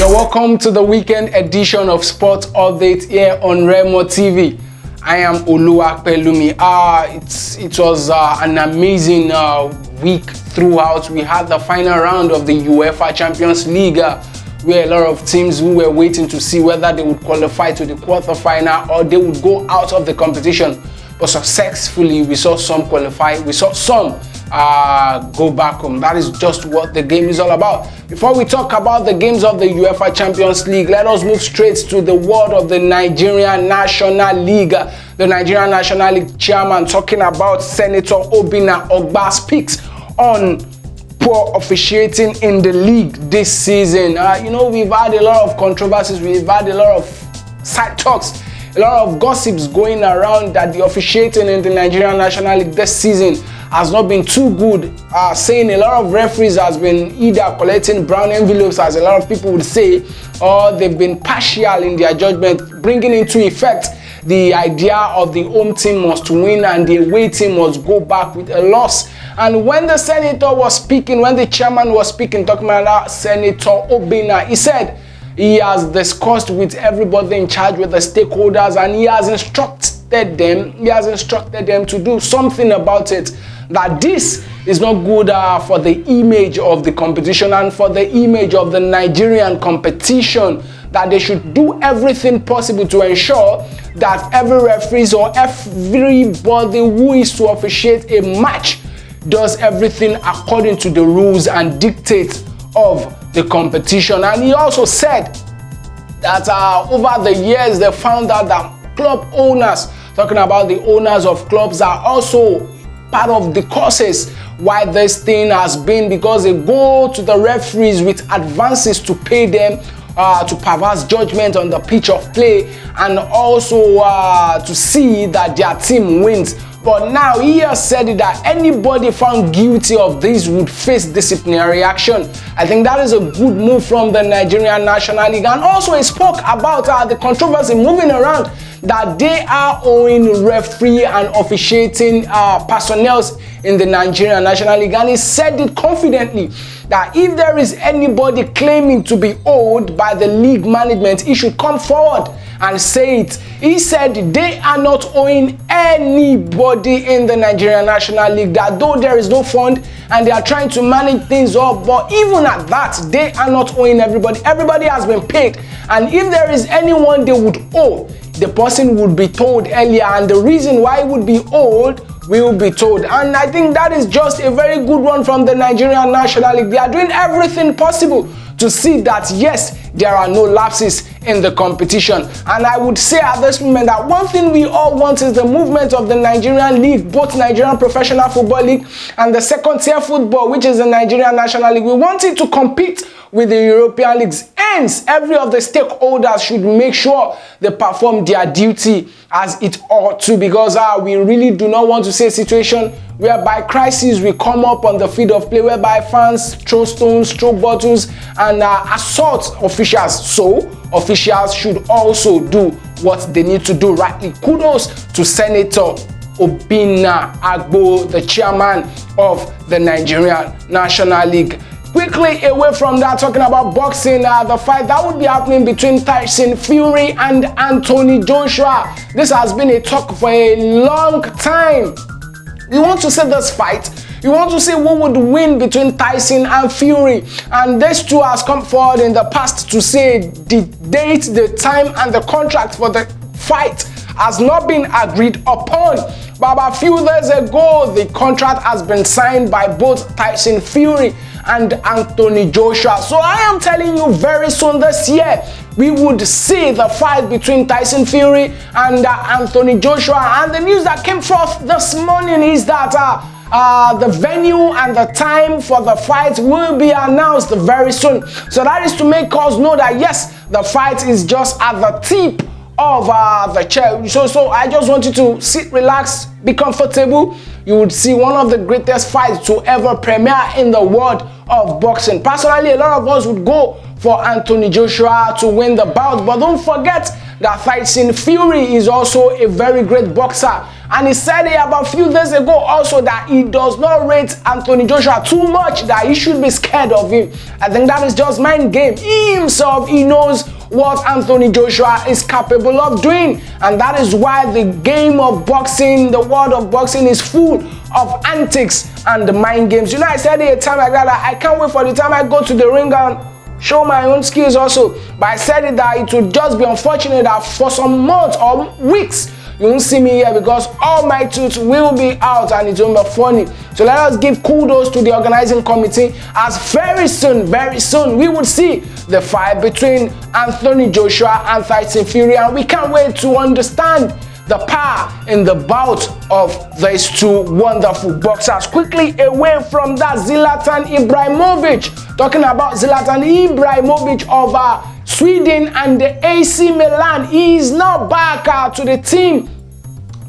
You're welcome to the weekend edition of Sports Update here on Remo TV. I am Oluwapelumi. It was an amazing week throughout. We had the final round of the UEFA Champions League, where a lot of teams who were waiting to see whether they would qualify to the quarterfinal or they would go out of the competition. But successfully, we saw some qualify. We saw some go back home. That is just what the game is all about. Before we talk about the games of the UEFA Champions League, let us move straight to the world of the Nigerian National League. The Nigerian National League chairman talking about Senator Obinna Ogba speaks on poor officiating in the league this season. We've had a lot of controversies, we've had a lot of side talks, a lot of gossips going around that the officiating in the Nigerian National League this season has not been too good, saying a lot of referees has been either collecting brown envelopes, as a lot of people would say, or they've been partial in their judgment, bringing into effect the idea of the home team must win and the away team must go back with a loss. And when the senator was speaking, when the chairman was speaking, talking about Senator Obinna, he said he has discussed with everybody in charge, with the stakeholders, and he has instructed them to do something about it. That this is not good for the image of the competition and for the image of the Nigerian competition, that they should do everything possible to ensure that every referee or everybody who is to officiate a match does everything according to the rules and dictates of the competition. And he also said that over the years they found out that club owners, talking about the owners of clubs, are also part of the causes why this thing has been, because they go to the referees with advances to pay them to pass judgment on the pitch of play, and also to see that their team wins. But now he has said that anybody found guilty of this would face disciplinary action. I think that is a good move from the Nigerian National League. And also he spoke about the controversy moving around that they are owing referee and officiating personnel in the Nigerian National League. And he said it confidently that if there is anybody claiming to be owed by the league management, he should come forward and say it. He said they are not owing anybody in the Nigerian National League, that though there is no fund and they are trying to manage things up, but even at that, they are not owing everybody. Everybody has been paid. And if there is anyone they would owe, the person would be told earlier, and the reason why it would be owed will be told. And I think that is just a very good one from the Nigerian National League. They are doing everything possible to see that, yes, there are no lapses in the competition. And I would say at this moment that one thing we all want is the movement of the Nigerian League, both Nigerian Professional Football League and the second tier football, which is the Nigerian National League. We want it to compete with the European leagues. Hence, every of the stakeholders should make sure they perform their duty as it ought to, because we really do not want to see a situation whereby crises will come up on the field of play, whereby fans throw stones, throw bottles, and assault officials. So officials should also do what they need to do rightly. Kudos to Senator Obinna Ogba, the chairman of the Nigerian National League. Quickly away from that, talking about boxing, the fight that would be happening between Tyson Fury and Anthony Joshua. This has been a talk for a long time. We want to see this fight. We want to see who would win between Tyson and Fury. And these two has come forward in the past to say the date, the time, and the contract for the fight has not been agreed upon. But about a few days ago, the contract has been signed by both Tyson Fury and Anthony Joshua. So I am telling you, very soon this year, we would see the fight between Tyson Fury and Anthony Joshua. And the news that came forth this morning is that the venue and the time for the fight will be announced very soon. So that is to make us know that yes, the fight is just at the tip of the chair. So I just want you to sit, relax, be comfortable. You would see one of the greatest fights to ever premiere in the world of boxing. Personally, a lot of us would go for Anthony Joshua to win the bout, but don't forget that Tyson Fury is also a very great boxer, And he said it about a few days ago also that he does not rate Anthony Joshua too much, that he should be scared of him. I think that is just mind game. He himself, he knows what Anthony Joshua is capable of doing, and that is why the game of boxing, the world of boxing, is full of antics and mind games. You know, I said it a time like that, I can't wait for the time I go to the ring and show my own skills also. But I said it that it would just be unfortunate that for some months or weeks you won't see me here, because all my tools will be out and it won't be funny. So let us give kudos to the organizing committee, as very soon we will see the fight between Anthony Joshua and Tyson Fury, and we can't wait to understand the power in the bout of these two wonderful boxers. Quickly away from that, Zlatan Ibrahimovic, talking about Zlatan Ibrahimovic of Sweden and the AC Milan. He is now back to the team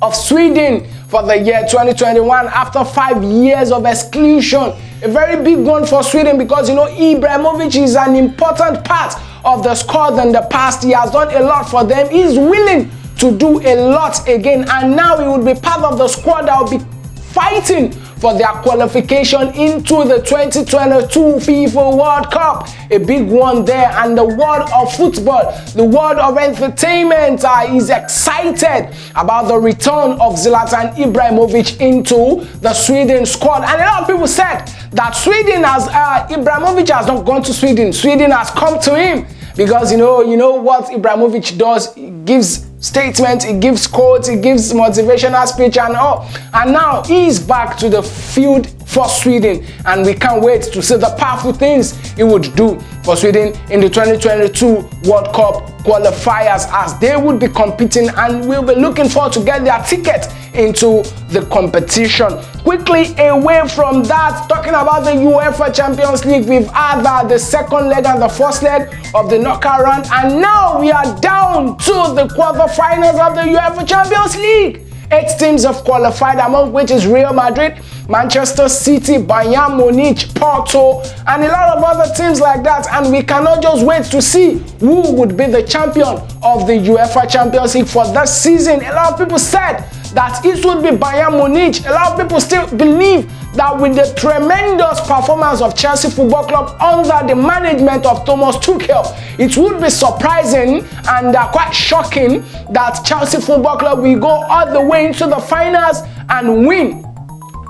of Sweden for the year 2021 after 5 years of exclusion. A very big one for Sweden, because you know Ibrahimovic is an important part of the squad in the past. He has done a lot for them. He's willing to do a lot again, and now he will be part of the squad that will be fighting for their qualification into the 2022 FIFA World Cup. A big one there, and the world of football, the world of entertainment is excited about the return of Zlatan Ibrahimovic into the Sweden squad. And a lot of people said that Sweden has, Ibrahimovic has not gone to Sweden. Sweden has come to him, because you know what Ibrahimovic does. He gives statements, he gives quotes, he gives motivational speech and all. And now he's back to the field for Sweden, and we can't wait to see the powerful things he would do for Sweden in the 2022 World Cup qualifiers, as they would be competing, and we'll be looking forward to get their ticket into the competition. Quickly away from that, talking about the UEFA Champions League, we've had the second leg and the first leg of the knockout round, and now we are down to the quarterfinals of the UEFA Champions League. 8 teams have qualified, among which is Real Madrid, Manchester City, Bayern Munich, Porto, and a lot of other teams like that. And we cannot just wait to see who would be the champion of the UEFA Champions League for this season. A lot of people said that it would be Bayern Munich. A lot of people still believe that with the tremendous performance of Chelsea Football Club under the management of Thomas Tuchel, it would be surprising and quite shocking that Chelsea Football Club will go all the way into the finals and win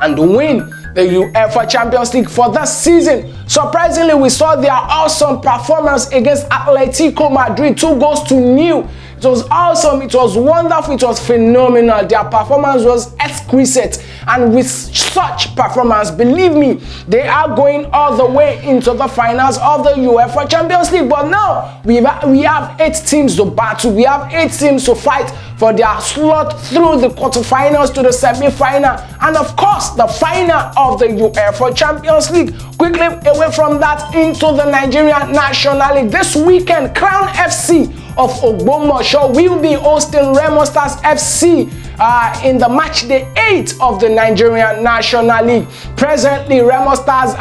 the UEFA Champions League for this season. Surprisingly, we saw their awesome performance against Atletico Madrid, 2-0. It was awesome, it was wonderful, it was phenomenal. Their performance was exquisite, and with such performance, believe me, they are going all the way into the finals of the UEFA Champions League. But now we have 8 teams to battle, we have 8 teams to fight for their slot through the quarterfinals to the semi-final, and of course the final of the UEFA Champions League. Quickly away from that, into the Nigerian National League. This weekend, Crown FC of Ogbomoso will be hosting Remo Stars FC in the match day 8 of the Nigerian National League. Presently, Remo Stars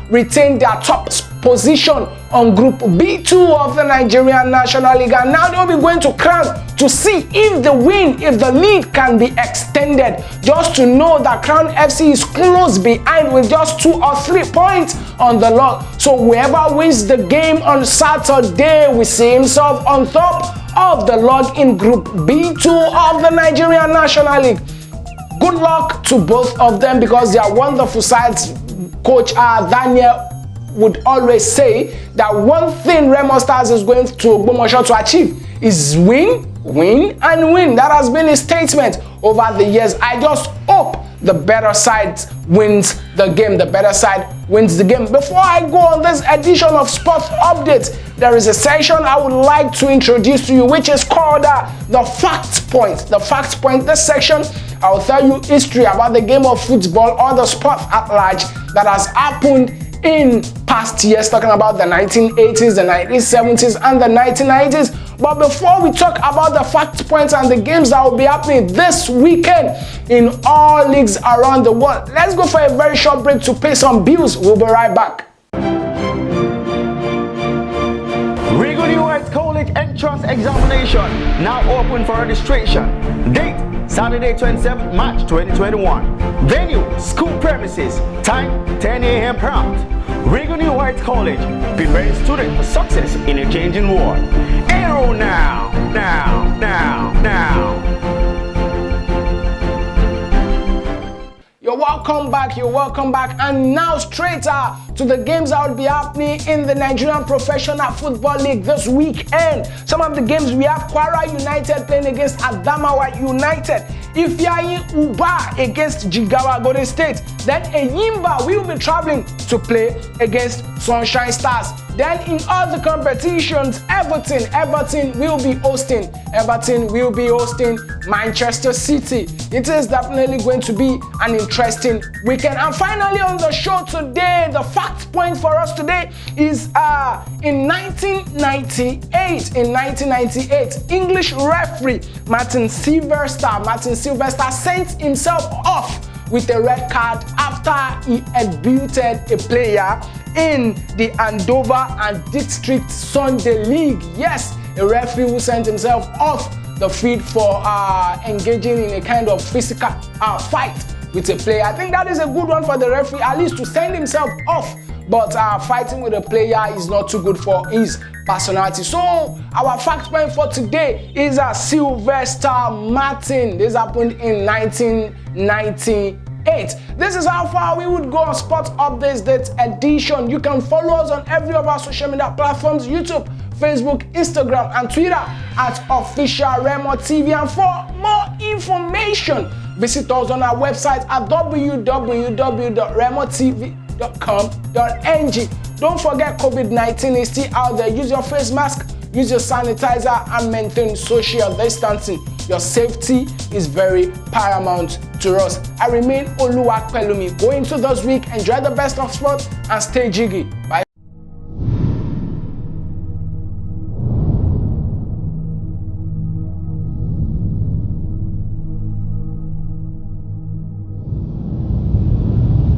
retain their top position on Group B2 of the Nigerian National League, and now they'll be going to Crown to see if the lead can be extended. Just to know that Crown FC is close behind with just 2 or 3 points on the log. So whoever wins the game on Saturday will see himself on top of the log in Group B2 of the Nigerian National League. Good luck to both of them, because they are wonderful sides. Coach Daniel would always say that one thing Remo Stars is going to Ogbomoso to achieve is win, and win. That has been his statement over the years. I just hope the better side wins the game. The better side wins the game. Before I go on this edition of Sports Updates, there is a section I would like to introduce to you, which is called the Fact Point. The Fact Point. This section, I will tell you history about the game of football or the sport at large that has happened in past years, talking about the 1980s, the 1970s, and the 1990s. But before we talk about the fact points and the games that will be happening this weekend in all leagues around the world, let's go for a very short break to pay some bills. We'll be right back. Regular US College Entrance Examination now open for registration. Date Saturday 27th March 2021. Venue, school premises. Time 10 a.m. prompt. Regularly White College, preparing students for success in a changing world. Enroll now. You're welcome back, and now straight to the games that will be happening in the Nigerian Professional Football League this weekend. Some of the games we have: Kwara United playing against Adamawa United, Ifeanyi Uba against Jigawa Golden State, then Eyimba will be traveling to play against Sunshine Stars. Then in other competitions, Everton will be hosting Manchester City. It is definitely going to be an interesting weekend. And finally on the show today, the fact point for us today is in 1998, English referee Martin Sylvester sent himself off with a red card after he had booted a player in the Andover and District Sunday League. Yes, a referee who sent himself off the field for engaging in a kind of physical fight with a player. I think that is a good one for the referee, at least to send himself off. But fighting with a player is not too good for his personality. So our fact point for today is Sylvester Martin. This happened in 1998. This is how far we would go on Sports Updates Date Edition. You can follow us on every of our social media platforms: YouTube, Facebook, Instagram, and Twitter at Official Remo TV. And for more information, visit us on our website at www.remotv.com.ng. Don't forget, COVID-19 is still out there. Use your face mask, use your sanitizer, and maintain social distancing. Your safety is very paramount to us. I remain Oluwapelumi. Go into this week, enjoy the best of sport, and stay jiggy. Bye.